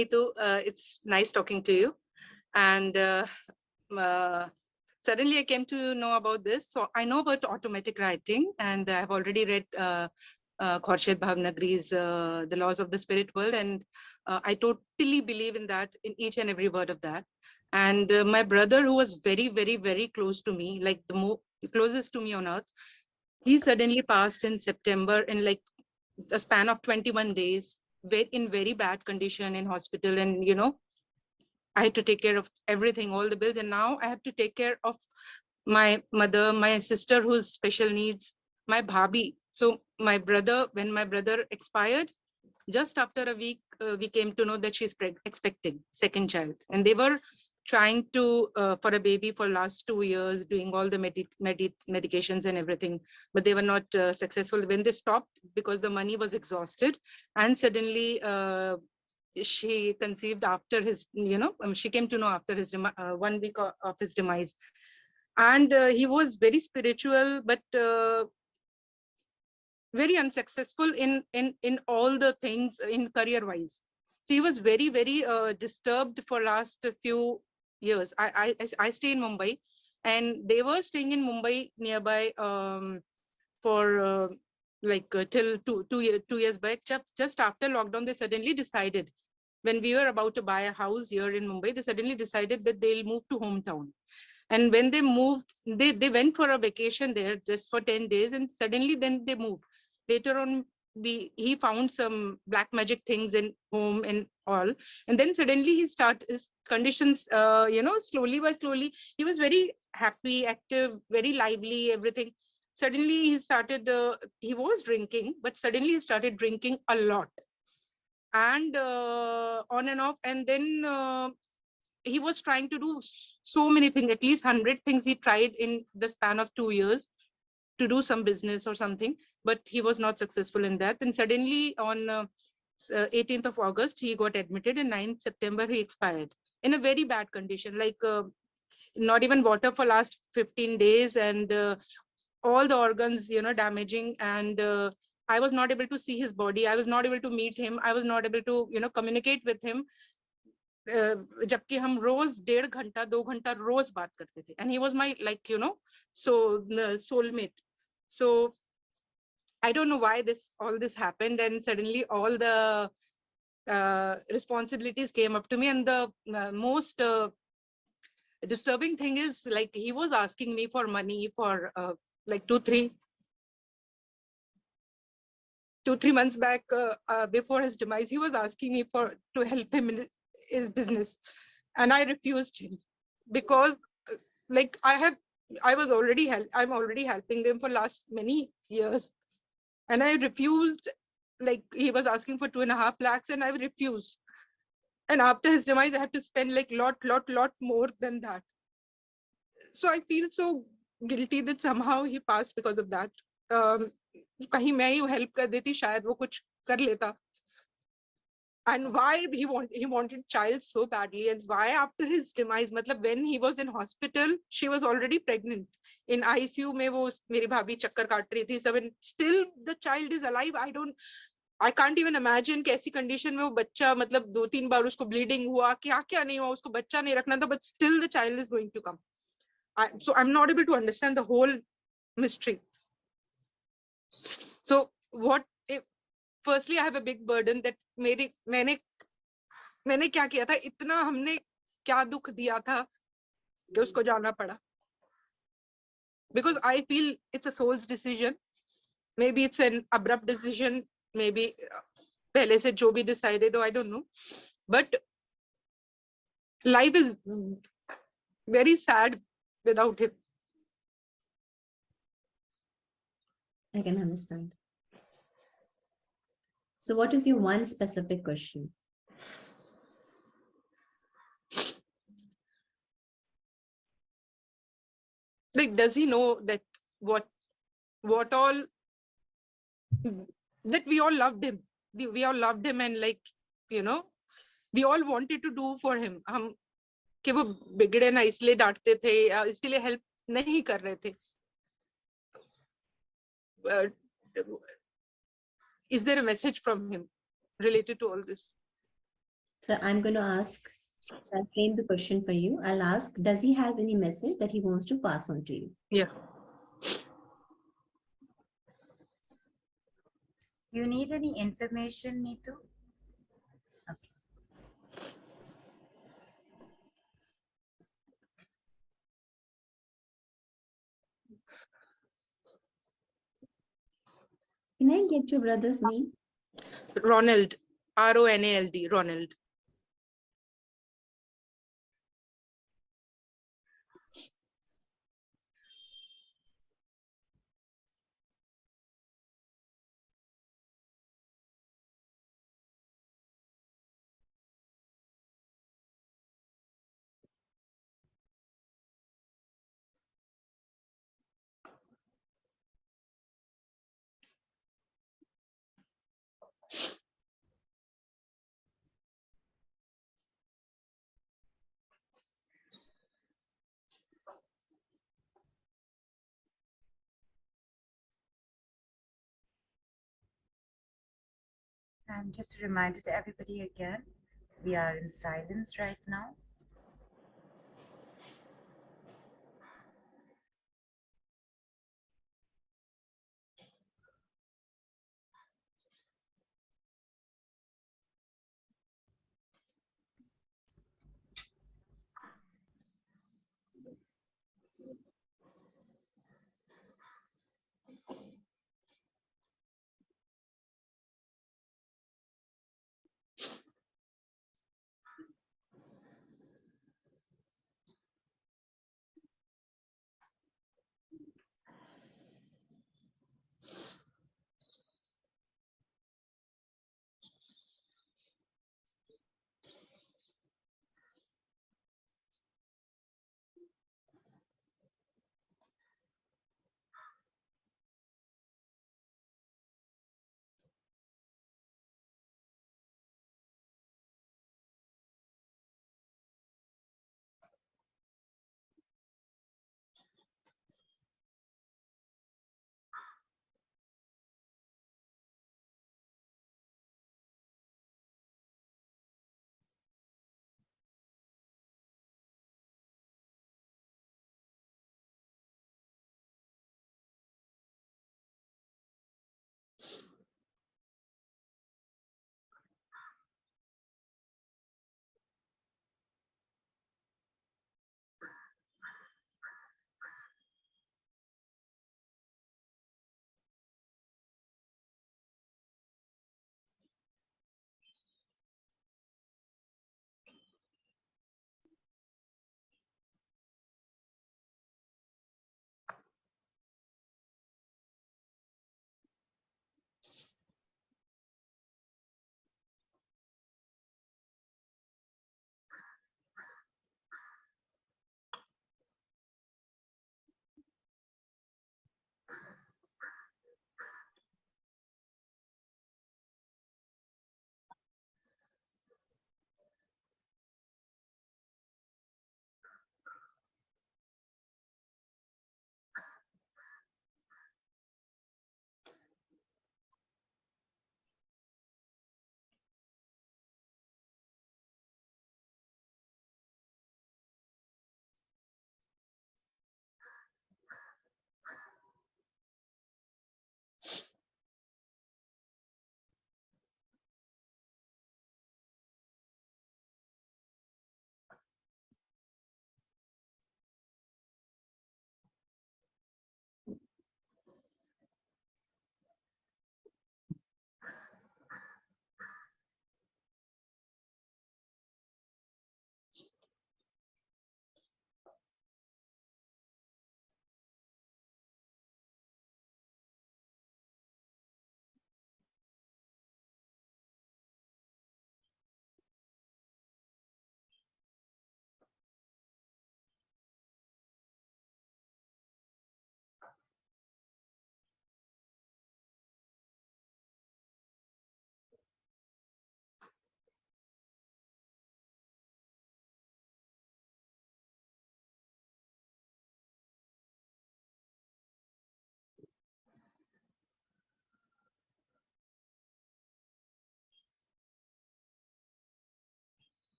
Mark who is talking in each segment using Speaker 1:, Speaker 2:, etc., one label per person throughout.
Speaker 1: Neetu. It's nice talking to you. And suddenly I came to know about this. So I know about automatic writing, and I've already read Khorshid Bhavnagri's The Laws of the Spirit World, and I totally believe in that, in each and every word of that. And my brother, who was very, very, very close to me, like the closest to me on earth, he suddenly passed in September in like a span of 21 days, in very bad condition in hospital. And I had to take care of everything, all the bills, and now I have to take care of my mother, my sister who's special needs, my bhabhi. So when my brother expired, just after a week, we came to know that she's expecting second child, and they were trying to for a baby for last 2 years, doing all the medications and everything, but they were not successful. When they stopped, because the money was exhausted, and suddenly she conceived after his, she came to know after his 1 week of his demise. And he was very spiritual, but very unsuccessful in all the things in career wise. So he was very, very disturbed for last few years. I stay in Mumbai, and they were staying in Mumbai nearby for till 2 years back. Just after lockdown, they suddenly decided, when we were about to buy a house here in Mumbai, they suddenly decided that they'll move to hometown. And when they moved, they went for a vacation there just for 10 days, and suddenly then they moved. Later on, he found some black magic things in home and all. And then suddenly his conditions, slowly by slowly, he was very happy, active, very lively, everything. Suddenly he started, he was drinking, but suddenly he started drinking a lot, and on and off. And then he was trying to do so many things, at least 100 things he tried in the span of 2 years to do some business or something, but he was not successful in that. And suddenly on 18th of August, he got admitted, and 9th September, he expired in a very bad condition, like not even water for last 15 days, and all the organs, damaging. And I was not able to see his body. I was not able to meet him. I was not able to, communicate with him. जबकि हम रोज 1.5 घंटा 2 घंटा रोज बात करते थे, and he was my, like, soulmate. So I don't know why all this happened, and suddenly all the responsibilities came up to me. And the most disturbing thing is, like, he was asking me for money for like 2-3 months back, before his demise. He was asking me to help him in his business, and I refused him, because like I'm already helping them for last many years, and I refused. Like, he was asking for 2.5 lakhs, and I refused. And after his demise, I have to spend like lot more than that. So I feel so guilty that somehow he passed because of that. कहीं मैं ही help कर देती, शायद वो कुछ कर लेता. And why he wanted child so badly, and why after his demise, matlab when he was in hospital, she was already pregnant. In ICU mein wo meri bhabhi chakkar kaat rahi thi, so when still the child is alive. I can't even imagine kaisi condition mein wo bachcha, matlab 2-3 baar usko bleeding hua, kya nahi hua, usko bachcha nahi rakhna tha, but still the child is going to come. So I'm not able to understand the whole mystery. So what if, firstly, I have a big burden that मैंने क्या किया था, इतना हमने क्या दुख दिया था कि उसको जाना पड़ा. Because I feel it's a soul's decision. Maybe it's an abrupt decision. Maybe पहले से जो भी decided, or I don't know. But life is very sad without him.
Speaker 2: I can understand. So what is your one specific question?
Speaker 1: Like, does he know that what all, that we all loved him? We all loved him, and like, we all wanted to do for him. हम कि वो बिगड़े ना इसलिए डांटते थे, या इसलिए हेल्प नहीं कर रहे थे. Is there a message from him related to all this?
Speaker 2: So I'm going to ask, so I'll frame the question for you. I'll ask, does he have any message that he wants to pass on to you?
Speaker 1: Yeah.
Speaker 3: You need any information, Neetu? Okay.
Speaker 2: Can I get your brother's name?
Speaker 1: Ronald, Ronald, Ronald.
Speaker 3: And just a reminder to everybody again, we are in silence right now.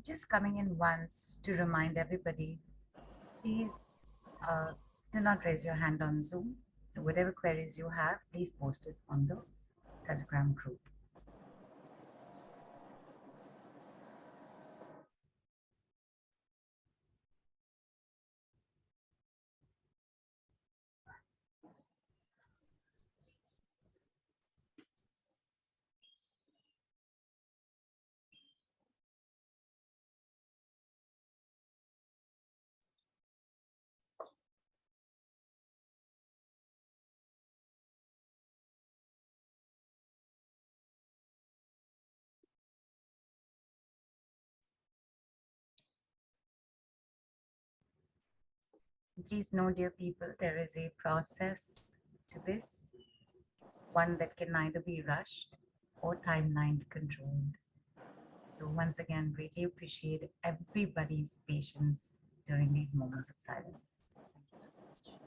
Speaker 3: Just coming in once to remind everybody, please do not raise your hand on Zoom. So whatever queries you have, please post it on the Telegram group. Please know, dear people, there is a process to this, one that can neither be rushed or timeline controlled. So once again, greatly appreciate everybody's patience during these moments of silence. Thank you so much.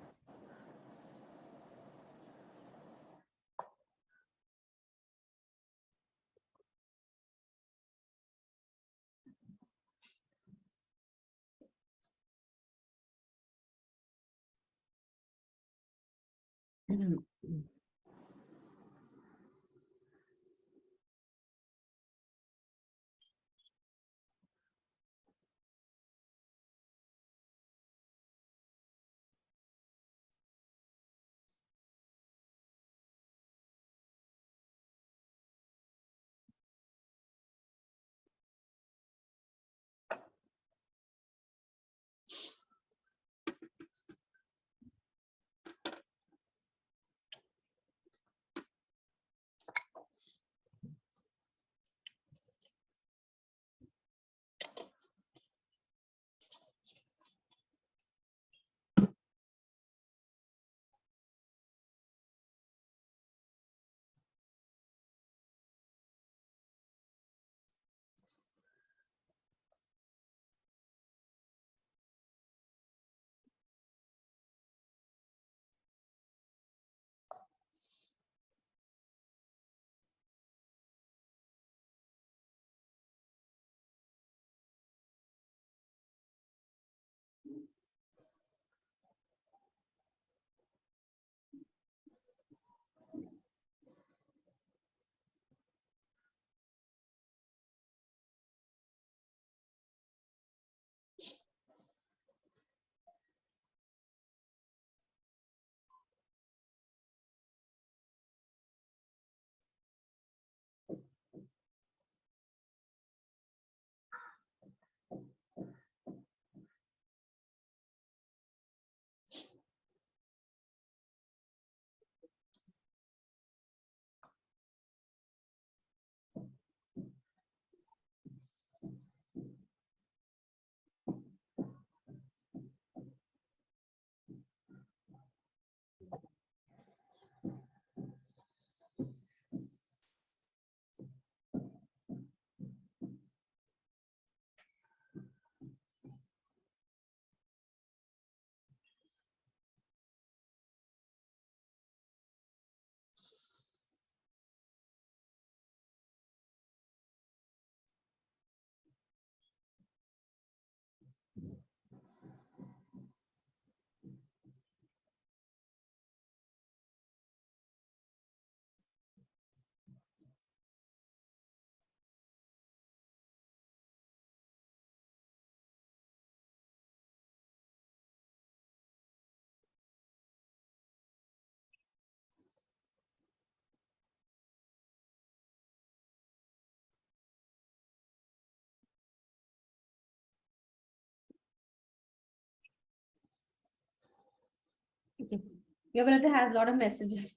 Speaker 2: Your brother has a lot of messages.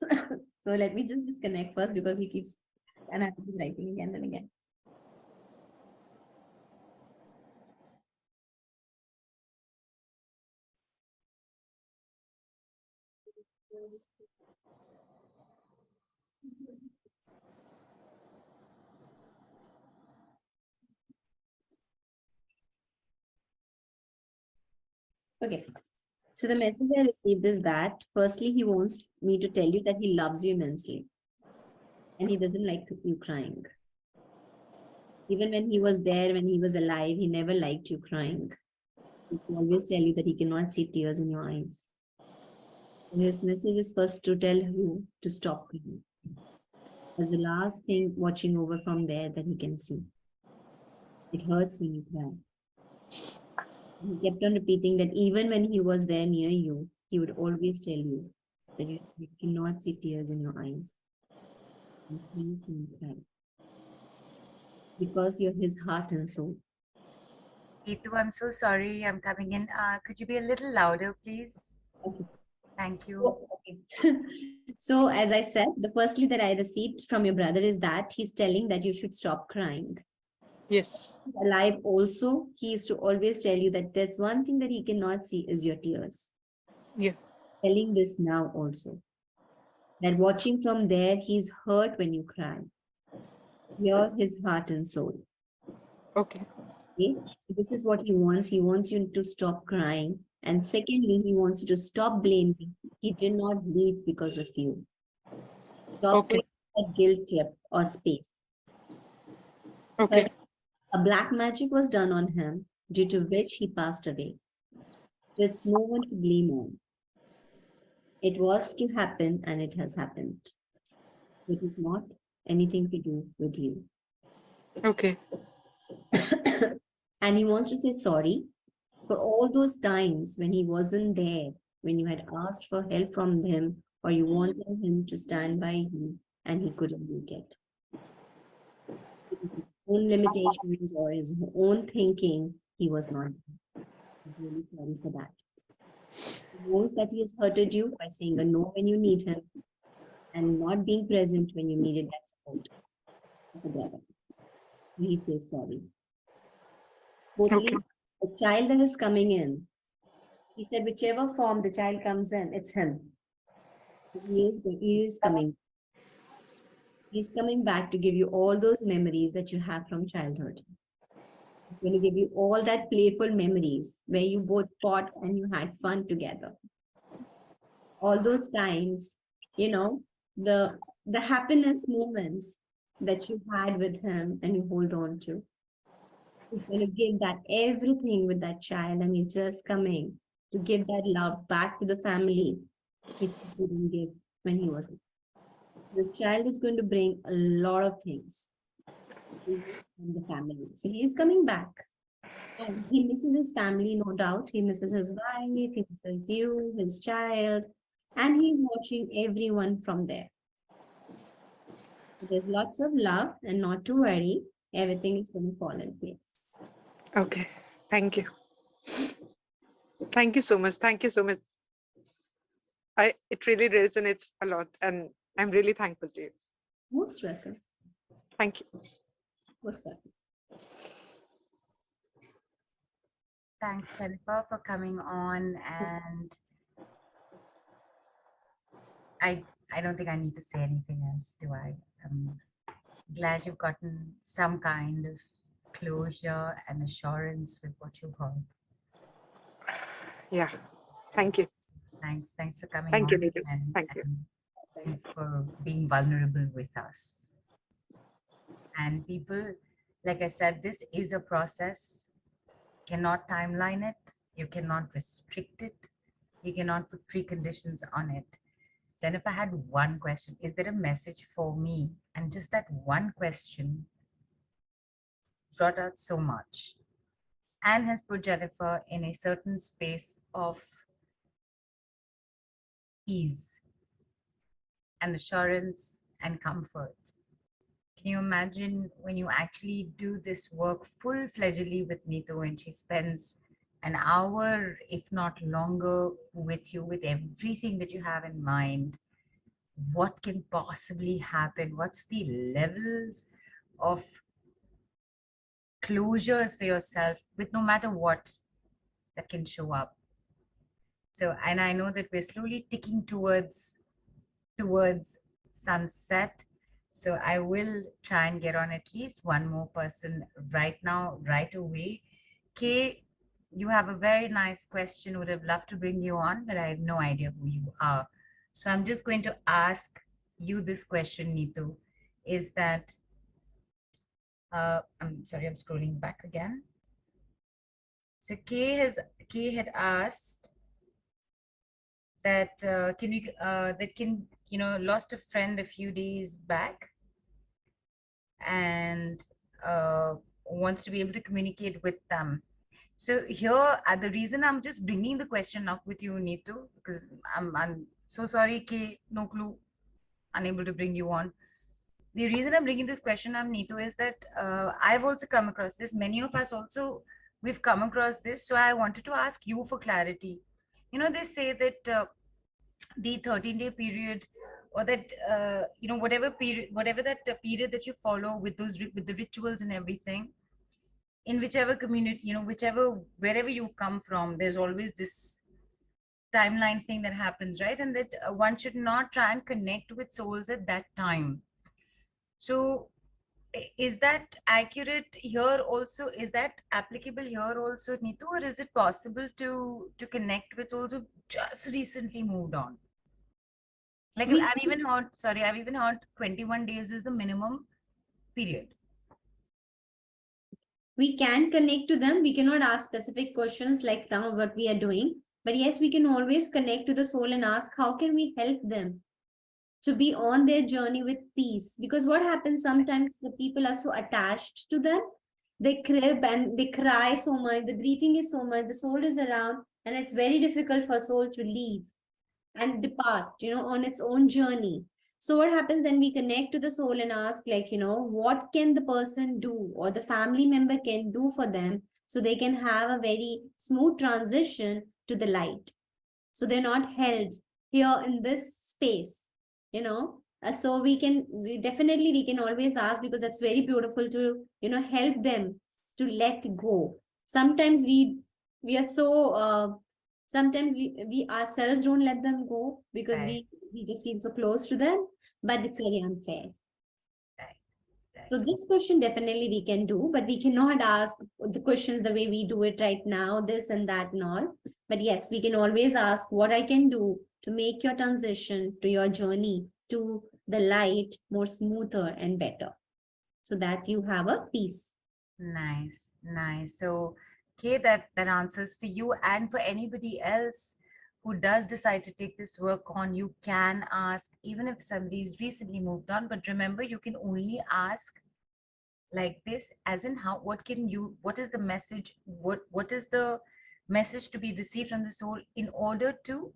Speaker 2: So let me just disconnect first because he keeps and I have to be writing again and again. Okay. So the message I received is that firstly, he wants me to tell you that he loves you immensely and he doesn't like you crying. Even when he was there, when he was alive, he never liked you crying. He always tell you that he cannot see tears in your eyes. So his message is first to tell you to stop crying. As the last thing watching over from there that he can see. It hurts when you cry. He kept on repeating that even when he was there near you, he would always tell you that you cannot see tears in your eyes. And please don't cry. Because you're his heart and soul.
Speaker 3: Neetu, I'm so sorry. I'm coming in. Could you be a little louder, please?
Speaker 2: Okay.
Speaker 3: Thank you.
Speaker 2: Oh, okay. So as I said, the firstly that I received from your brother is that he's telling that you should stop crying.
Speaker 1: Yes.
Speaker 2: Alive also, he used to always tell you that there's one thing that he cannot see is your tears.
Speaker 1: Yeah.
Speaker 2: Telling this now also. That watching from there, he's hurt when you cry. You're his heart and soul.
Speaker 1: Okay.
Speaker 2: Okay? So this is what he wants. He wants you to stop crying. And secondly, he wants you to stop blaming. He did not leave because of you. Stop
Speaker 1: Okay.
Speaker 2: putting that guilt trip or space.
Speaker 1: Okay.
Speaker 2: But a black magic was done on him, due to which he passed away. There's no one to blame on. It was to happen and it has happened. It is not anything to do with you.
Speaker 1: Okay.
Speaker 2: And he wants to say sorry for all those times when he wasn't there, when you had asked for help from him or you wanted him to stand by you and he couldn't make it. His own limitations or his own thinking, he was not. I'm really sorry for that. He knows that he has hurted you by saying a no when you need him and not being present when you needed that support of a brother. He says sorry. Fourthly,
Speaker 1: Okay.
Speaker 2: the child that is coming in, he said, whichever form the child comes in, it's him. He is coming. He's coming back to give you all those memories that you have from childhood. He's going to give you all that playful memories where you both fought and you had fun together. All those times, you know, the happiness moments that you had with him and you hold on to. He's going to give that everything with that child, and he's just coming to give that love back to the family which he couldn't give when he was. This child is going to bring a lot of things in the family. So he is coming back. And he misses his family, no doubt. He misses his wife, he misses you, his child, and he's watching everyone from there. There's lots of love, and not to worry, everything is going to fall in place.
Speaker 1: Okay. Thank you. Thank you so much. Thank you so much. It really resonates a lot, and I'm really thankful to you.
Speaker 2: Most welcome.
Speaker 1: Thank you.
Speaker 2: Most welcome.
Speaker 3: Thanks, Jennifer, for coming on. And I don't think I need to say anything else, do I? I'm glad you've gotten some kind of closure and assurance with what you heard.
Speaker 1: Yeah. Thank you.
Speaker 3: Thanks for coming
Speaker 1: Thank you,
Speaker 3: on.
Speaker 1: Neetu.
Speaker 3: And
Speaker 1: Thank you.
Speaker 3: thanks for being vulnerable with us. And people, like I said, this is a process. You cannot timeline it. You cannot restrict it. You cannot put preconditions on it. Jennifer had one question. Is there a message for me? And just that one question brought out so much and has put Jennifer in a certain space of ease and assurance and comfort. Can you imagine when you actually do this work full-fledgedly with Neetu and she spends an hour, if not longer, with you, with everything that you have in mind. What can possibly happen? What's the levels of closures for yourself with no matter what that can show up? So, and I know that we're slowly ticking towards sunset. So I will try and get on at least one more person right now, right away. Kay, you have a very nice question. Would have loved to bring you on, but I have no idea who you are. So I'm just going to ask you this question, Neetu. Is that I'm sorry, I'm scrolling back again. So Kay had asked that can we that can lost a friend a few days back and wants to be able to communicate with them. So here, the reason I'm just bringing the question up with you, Neetu, because I'm so sorry, K, no clue, unable to bring you on. The reason I'm bringing this question up, Neetu, is that I've also come across this. Many of us also, we've come across this. So I wanted to ask you for clarity. They say that the 13-day period, or that whatever that period that you follow with with the rituals and everything, in whichever community, whichever wherever you come from, there's always this timeline thing that happens, right? And that one should not try and connect with souls at that time. So is that accurate here also? Is that applicable here also, Neetu, or is it possible to connect with souls who just recently moved on? Like
Speaker 2: We
Speaker 3: I've even heard 21 days is the minimum period.
Speaker 2: we can connect to them. We cannot ask specific questions like now what we are doing. But yes, we can always connect to the soul and ask how can we help them to be on their journey with peace. Because what happens sometimes, the people are so attached to them, they crib and they cry so much, the grieving is so much, the soul is around, and it's very difficult for soul to leave and depart, on its own journey. So what happens then, we connect to the soul and ask, like, what can the person do or the family member can do for them so they can have a very smooth transition to the light. So they're not held here in this space, so we can always ask, because that's very beautiful to, help them to let go. Sometimes we are so sometimes we ourselves don't let them go because
Speaker 3: Right,
Speaker 2: we just feel so close to them, but it's very unfair.
Speaker 3: right, right.
Speaker 2: So this question definitely we can do, but we cannot ask the questions the way we do it right now, this and that and all. But yes, we can always ask what I can do to make your transition to your journey to the light more smoother and better, so that you have a peace.
Speaker 3: Nice, nice. So, okay, that answers for you, and for anybody else who does decide to take this work on. You can ask, even if somebody's recently moved on. But remember, you can only ask like this, as in how, what is the message? What is the message to be received from the soul in order to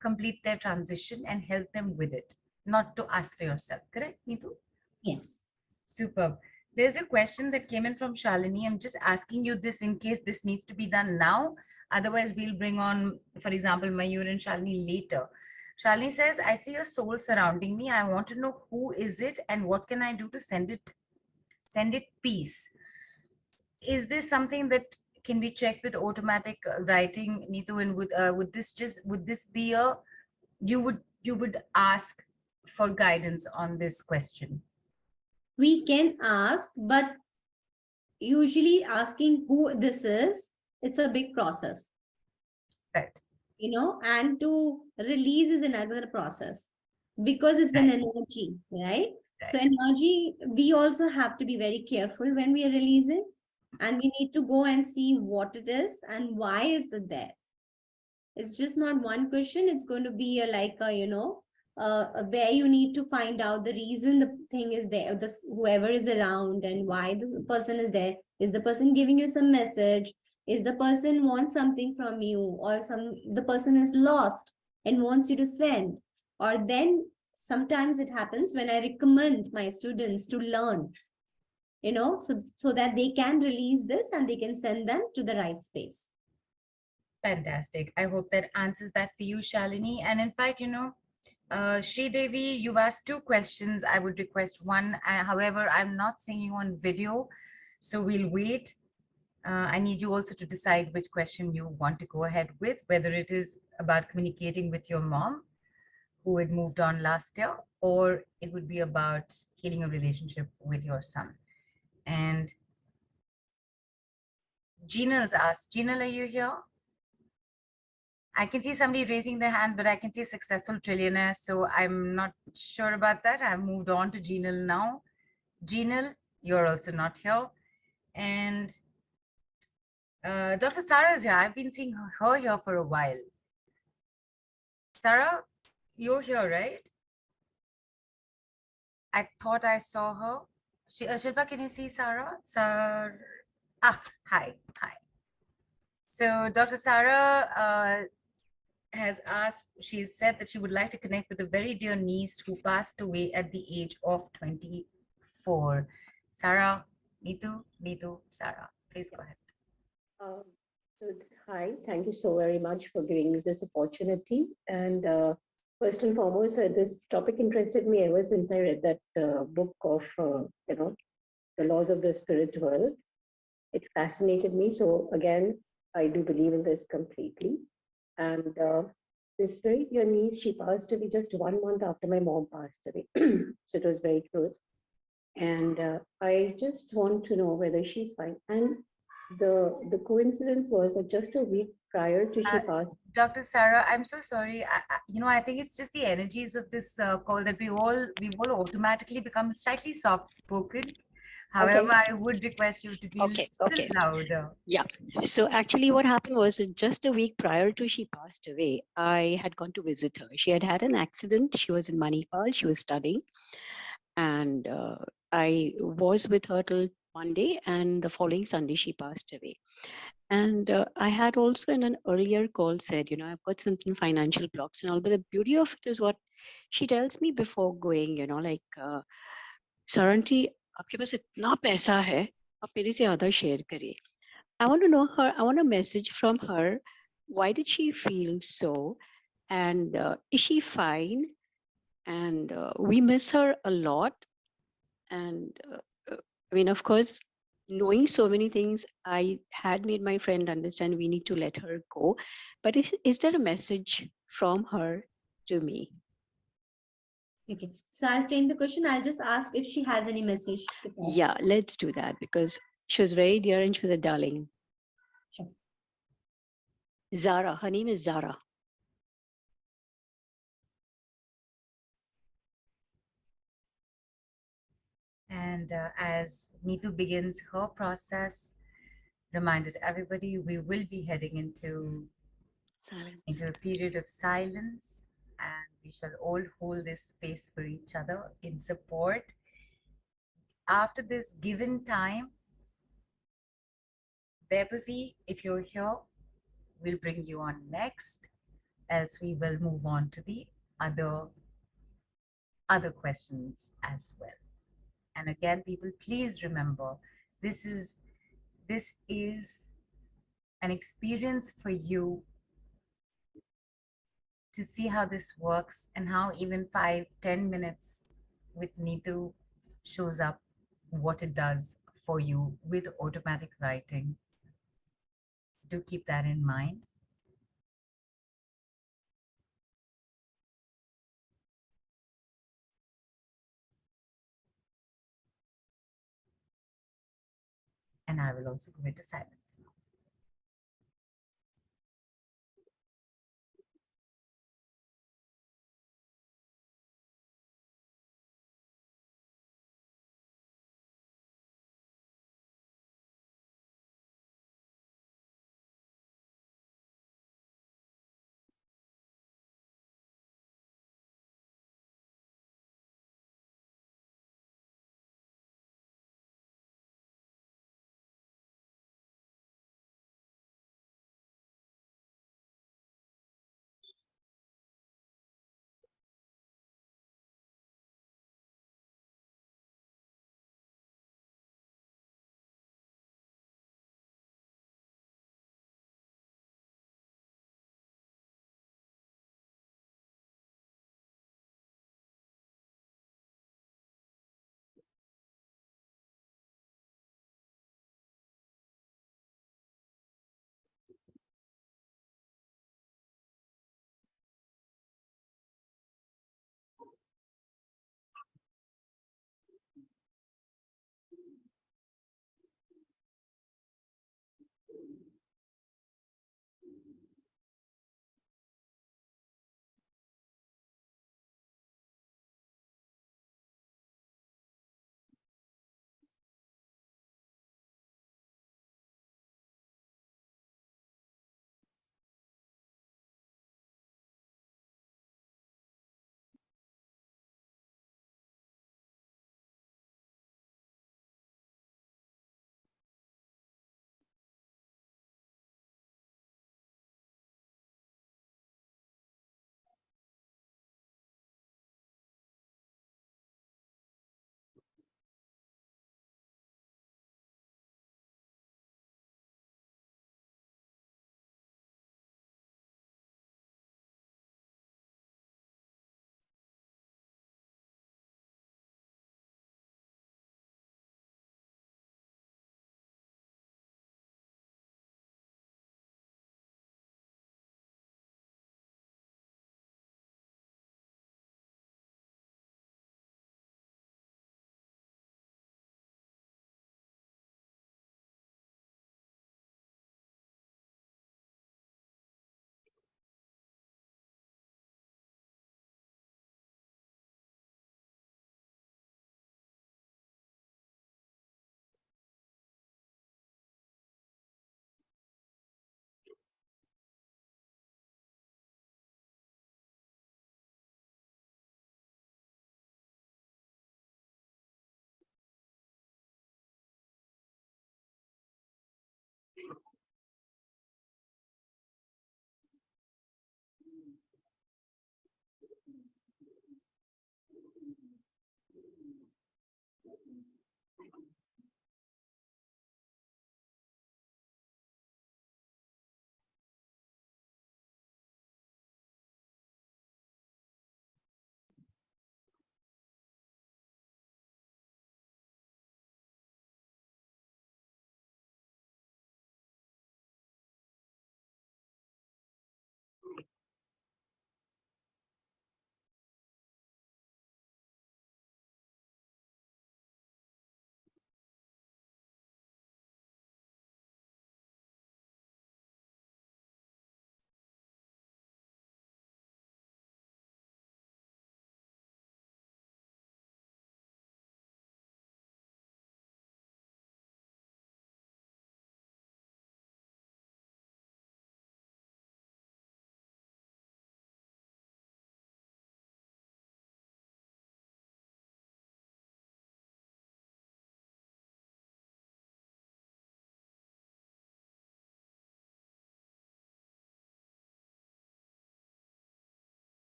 Speaker 3: complete their transition and help them with it, not to ask for yourself. Correct, Neetu?
Speaker 2: Yes.
Speaker 3: Superb. There's a question that came in from Shalini. I'm just asking you this in case this needs to be done now. Otherwise, we'll bring on, for example, Mayur and Shalini later. Shalini says, I see a soul surrounding me. I want to know who is it and what can I do to send it peace. Is this something that can be checked with automatic writing, Neetu? And would this be a you would ask for guidance on this question?
Speaker 2: We can ask, but usually asking who this is, it's a big process,
Speaker 3: Right,
Speaker 2: and to release is another process, because it's an
Speaker 3: right,
Speaker 2: energy, right? So
Speaker 3: right.
Speaker 2: energy, we also have to be very careful when we are releasing, and we need to go and see what it is and why is it there. It's just not one question. It's going to be like a, where you need to find out the reason the thing is there, the whoever is around, and why the person is there. Is the person giving you some message? Is the person wants something from you, or the person is lost and wants you to send? Or then sometimes it happens when I recommend my students to learn. so that they can release this and they can send them to the right space.
Speaker 3: Fantastic. I hope that answers that for you, Shalini. And in fact, Sri Devi, you've asked two questions. I would request one. However, I'm not seeing you on video, so we'll wait. I need you also to decide which question you want to go ahead with, whether it is about communicating with your mom, who had moved on last year, or it would be about healing a relationship with your son. And Gina's asked, Gina, are you here? I can see somebody raising their hand, but I can see successful trillionaire, so I'm not sure about that. I've moved on to Genal now. Genal, you're also not here. And Dr. Sarah is here. I've been seeing her here for a while. Sarah, you're here, right? I thought I saw her. Shilpa, can you see Sarah? Hi. So Dr. Sarah has asked, she said that she would like to connect with a very dear niece who passed away at the age of 24. Sarah, Neetu, Sarah, please go ahead.
Speaker 4: Uh, so, hi, thank you so very much for giving me this opportunity. And first and foremost, this topic interested me ever since I read that book of, The Laws of the Spirit World. It fascinated me. So again, I do believe in this completely. And this very dear niece, she passed away just 1 month after my mom passed away. So it was very close. And I just want to know whether she's fine. And the coincidence was that just a week prior to she passed.
Speaker 3: Dr. Sarah, I'm so sorry. I think it's just the energies of this call that we all automatically become slightly soft spoken. However, I would request you to be a little louder.
Speaker 4: Yeah. So actually, what happened was that just a week prior to she passed away, I had gone to visit her. She had had an accident. She was in Manipal. She was studying, and I was with her till Monday, and the following Sunday she passed away. And I had also in an earlier call said, I've got certain financial blocks and all. But the beauty of it is what she tells me before going, like, Saranti, आपके पास इतना पैसा है, आप मेरे से आधा share करिए. I want to know her. I want a message from her. Why did she feel so? And is she fine? And we miss her a lot. And I mean, of course, knowing so many things, I had made my friend understand we need to let her go. But is there a message from her to me?
Speaker 2: Okay, so I'll frame the question. I'll just ask if she has any message to pass.
Speaker 4: Yeah, let's do that because she was very dear and she was a darling.
Speaker 2: Sure.
Speaker 4: Zara, her name is Zara.
Speaker 3: And as Neetu begins her process, reminder to everybody, we will be heading into a period of silence, and we shall all hold this space for each other in support. After this given time, Bebavi, if you're here, we'll bring you on next, else we will move on to the other questions as well. And again, people, please remember, this is an experience for you to see how this works and how even 5-10 minutes with Neetu shows up, what it does for you with automatic writing. Do keep that in mind. And I will also go into silence.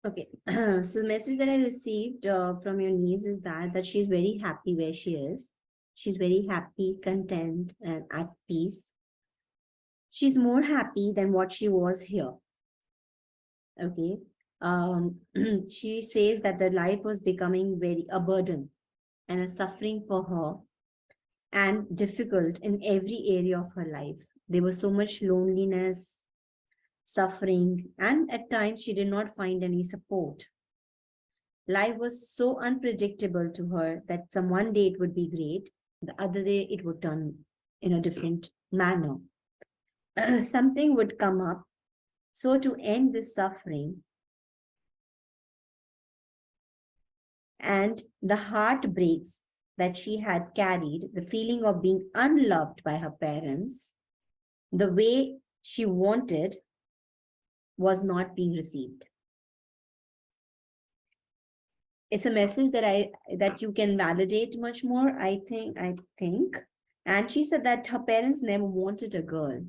Speaker 2: Okay. So the message that I received from your niece is that she's very happy where she is. She's very happy, content, and at peace. She's more happy than what she was here. Okay. She says that the life was becoming very a burden and a suffering for her and difficult in every area of her life. There was so much loneliness, suffering, and at times she did not find any support. Life was so unpredictable to her that some one day it would be great, the other day it would turn in a different manner. Something would come up. So, to end this suffering and the heartbreaks that she had carried, the feeling of being unloved by her parents, the way she wanted was not being received. It's a message that you can validate much more, I think. And she said that her parents never wanted a girl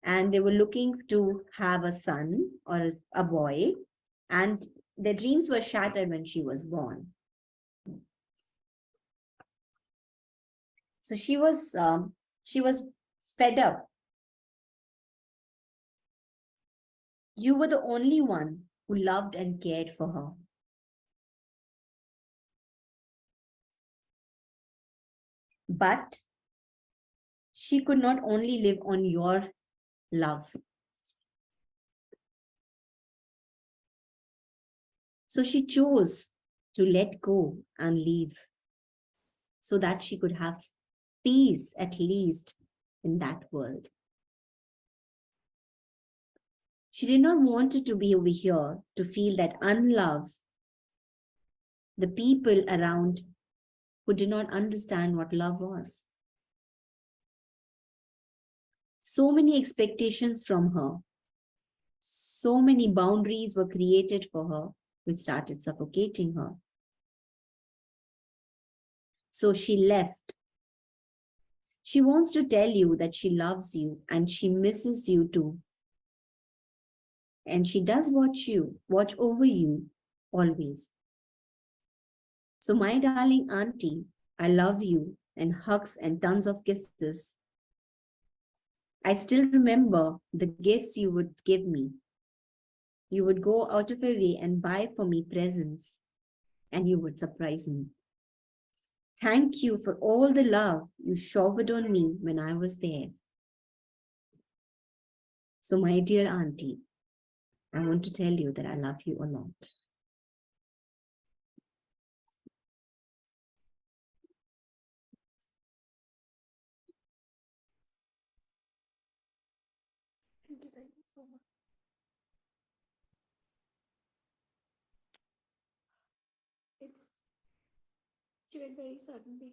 Speaker 2: and they were looking to have a son or a boy, and their dreams were shattered when she was born. So she was fed up. You were the only one who loved and cared for her. But she could not only live on your love. So she chose to let go and leave so that she could have peace, at least in that world. She did not want it to be over here to feel that unlove, the people around who did not understand what love was. So many expectations from her, so many boundaries were created for her, which started suffocating her. So she left. She wants to tell you that she loves you and she misses you too. And she does watch over you always. So, my darling auntie, I love you, and hugs and tons of kisses. I still remember the gifts you would give me. You would go out of your way and buy for me presents, and you would surprise me. Thank you for all the love you showered on me when I was there. So, my dear auntie, I want to tell you that I love you a lot.
Speaker 5: Thank you so much. It's she went very suddenly,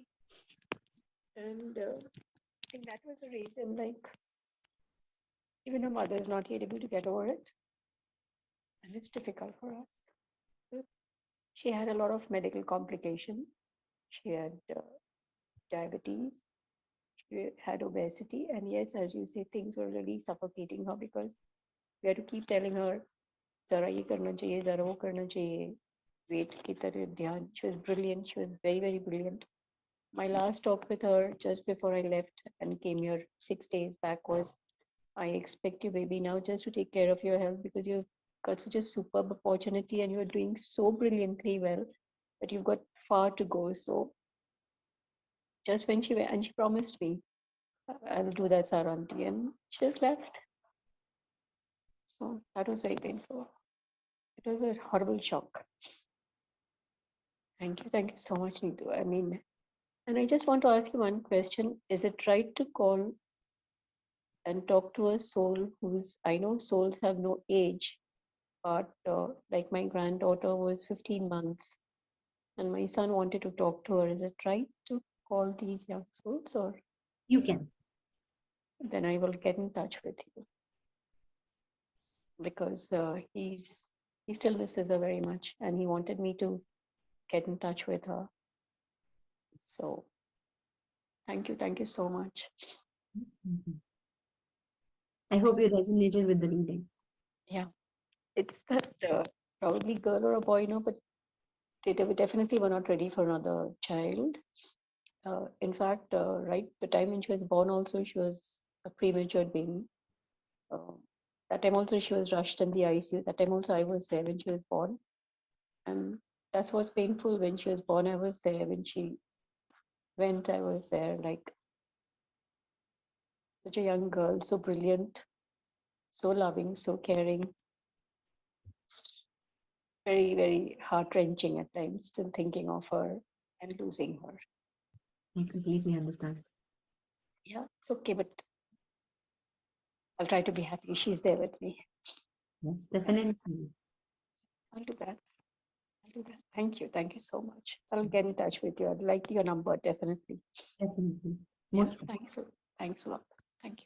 Speaker 5: and I think that was the reason. Like even her mother is not yet able to get over it, and it's difficult for us. But she had a lot of medical complications. She had diabetes. She had obesity, and yes, as you say, things were really suffocating her because we had to keep telling her, "Zara ye karna chahiye, zara wo karna chahiye." Weight ki tarah dhyan. She was brilliant. She was very, very brilliant. My last talk with her just before I left and came here 6 days back was, I expect you, baby, now just to take care of your health because you've got such a superb opportunity and you're doing so brilliantly well that you've got far to go. So just when she went, and she promised me, I'll do that, Saranti, and she just left. So that was very painful. It was a horrible shock. Thank you so much, Neetu. I mean, and I just want to ask you one question. Is it right to call and talk to a soul who's, I know souls have no age, but like my granddaughter was 15 months and my son wanted to talk to her. Is it right to call these young souls, or
Speaker 2: You can.
Speaker 5: then I will get in touch with you because he still misses her very much and he wanted me to get in touch with her. So thank you so much.
Speaker 2: I hope you resonated with the reading.
Speaker 5: Yeah. it's that probably girl or a boy, no, but we definitely were not ready for another child. In fact, right the time when she was born, also she was a premature baby. Uh, that time also she was rushed in the ICU. That time also I was there when she was born, and that's what's painful. When she was born, I was there. When she went, I was there. Like such a young girl, so brilliant, so loving, so caring. Very, very heart wrenching at times. Still thinking of her and losing her.
Speaker 2: I completely understand.
Speaker 5: Yeah, it's okay, but I'll try to be happy. She's there with me.
Speaker 2: Yes, definitely.
Speaker 5: I'll do that. I'll do that. Thank you. Thank you so much. I'll get in touch with you. I'd like your number, definitely.
Speaker 2: Definitely.
Speaker 5: Yeah,
Speaker 2: Most
Speaker 5: thanks. Thanks a lot. Thank you.